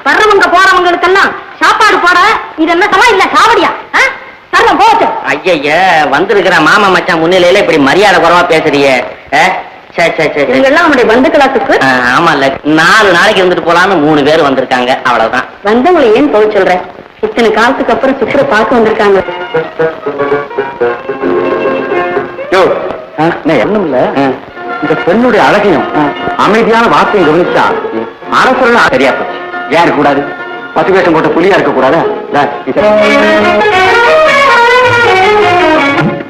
வர்றவங்க போறவங்களுக்கெல்லாம் சாப்பாடு போட இது என்ன இல்ல சாவடியா? சரணம் போச்சு. ஐய வந்திருக்கிற மாமா மச்சான் முன்னிலையில இப்படி மரியாதை குறைவா பேசுறியே. இவங்கெல்லாம் அவனுடைய பந்துக்களாத்துக்கு. ஆமா இல்ல 4 நாளைக்கு இருந்துட்டு போலான்னு 3 பேர் வந்திருக்காங்க, அவ்வளவுதான். வந்தவங்களை ஏன் போக சொல்ற? இத்தனை காலத்துக்கு அப்புறம் சுற்ற பார்க்க வந்திருக்காங்க. ஒண்ணும் இல்ல, இந்த பெண்ணுடைய அழகையும் அமைதியான வார்த்தையும் கவனிச்சா அரசு சரியா போச்சு. ஏன் இருக்கக்கூடாது? 10 வேஷம் போட்ட புலியா இருக்க கூடாது.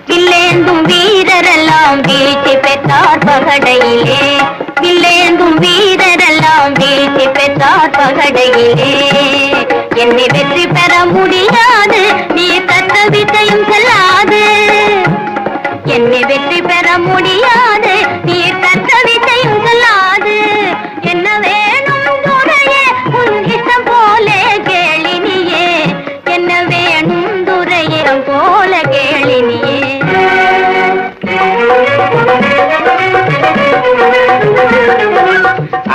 வில்லேந்தும் வீரரெல்லாம் வீழ்ச்சி பெற்றார் பகடையிலே, வில்லேந்தும் வீரரெல்லாம் வீழ்ச்சி பெற்றார் பகடையிலே. என்னை வெற்றி பெற முடியாது, நீ கற்ற வித்தையும் செல்லாது. என்னை வெற்றி பெற முடியாது, நீ கற்ற வித்தையும் செல்லாது. என்ன வேணும் துறையே, உன் இஷ்டம் போல கேளினியே. என்ன வேணும் துறையே போல கேளினியே.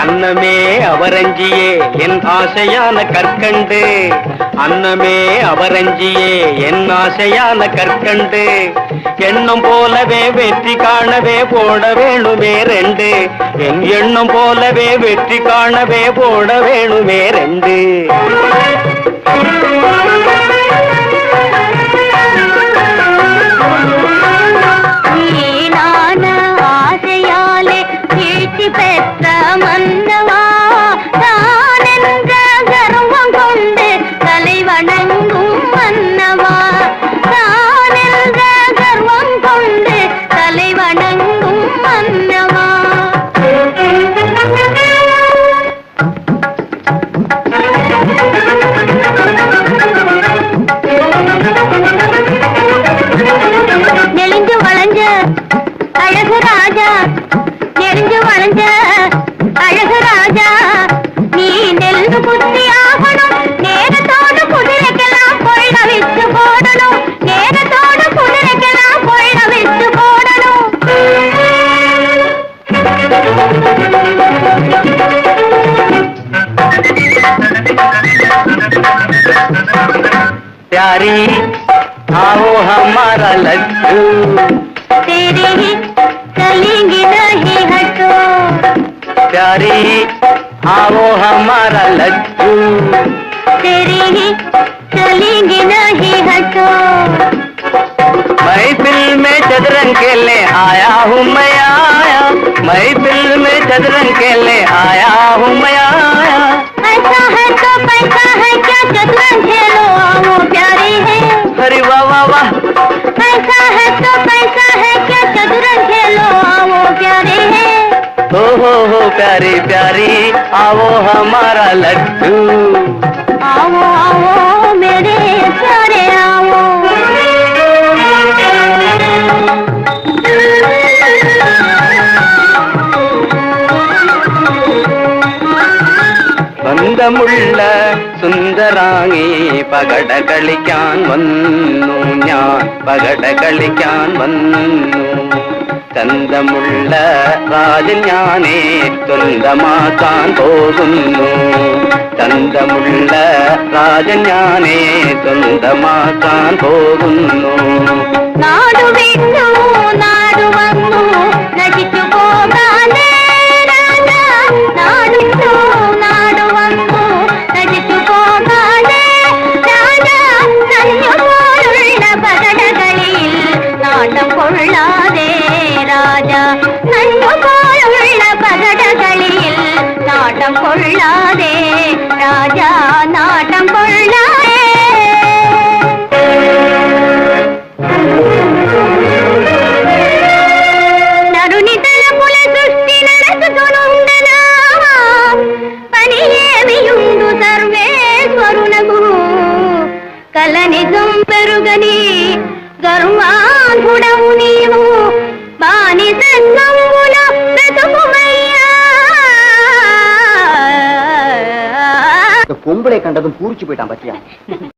அன்னமே அவரஞ்சியே என் ஆசையான கற்கண்டு, அன்னமே அவரஞ்சியே என் ஆசையான கற்கண்டு. எண்ணம் போலவே வெற்றி காணவே போட வேணுமே 2, என் எண்ணம் போலவே வெற்றி காணவே போட வேணுமே 2. பெற்ற மன்னவா தான் என்ற கர்வம் கொண்டு தலை வணங்கும் மன்னவா, தான் என்ற கர்வம் கொண்டு தலை வணங்கும் மன்னவா. நெளிஞ்சு வளைஞ்ச அழகு ராஜா, நெறிஞ்சு வளைஞ்ச அழகு ராஜா, நீ நெல்லு புத்தி ஆகணும். நேரத்தோடு குதிரைக்கெல்லாம் கொள்ள விட்டு போடணும், நேரத்தோடு குதிரைக்கெல்லாம் கொள்ள விட்டு போடணும். प्यारी आओ हमारा लड्डू, तेरी चलेंगे नहीं हटो. प्यारी आओ हमारा लड्डू, तेरी चलेंगे नहीं हटो. महफिल में चदरंग खेलने आया हूँ मैं आया, महफिल में चदरंग खेलने आया हूँ मैं आया. ऐसा है तो पैसा है क्या, चदरंग खेलो आओ प्यारी है. अरे वाह वाह वाह. ऐसा है तो पैसा है क्या, चदरंग खेलो आओ प्यारे है. हो प्यारी प्यारी आओ हमारा लड्डू, आओ आओ मेरे प्यारे आओ. ബന്ധമുള്ള സുന്ദരാങ്ങി പകട കളിക്കാൻ വന്നു ഞാൻ, പകട കളിക്കാൻ വന്നു. ചന്തമുള്ള രാജൻ ഞാനേ സ്വന്തമാക്കാൻ പോകുന്നു, ചന്തമുള്ള രാജൻ ഞാനേ സ്വന്തമാക്കാൻ പോകുന്നു. നാടു വിട്ടു നാടു വന്നു നശിച്ചു പോകാനേ രാജാ, നാടിട്ടു നാടു വന്നു നശിച്ചു പോകാനേ രാജാ. നഞ്ഞു പോലുള്ള പകടകളിൽ നാട്ടം കൊള്ളാതെ രാജാ, നഞ്ഞു പോലുള്ള പകടകളിൽ നാട്ടം കൊള്ളാതെ രാജാ, നാട്ടം കൊള്ളാതെ. నరునితల పుల సృష్టి నడచుతునుండనా, పని ఏమియుండు సర్వేశ్వరునకు. కల నిజం పెరుగని గర్వాంధుడవు నీవు, బానిసత్వముల బ్రతుకుమయ్యా. பொம்பளை கண்டதும் பூரிச்சு போயிட்டான் பத்தியா.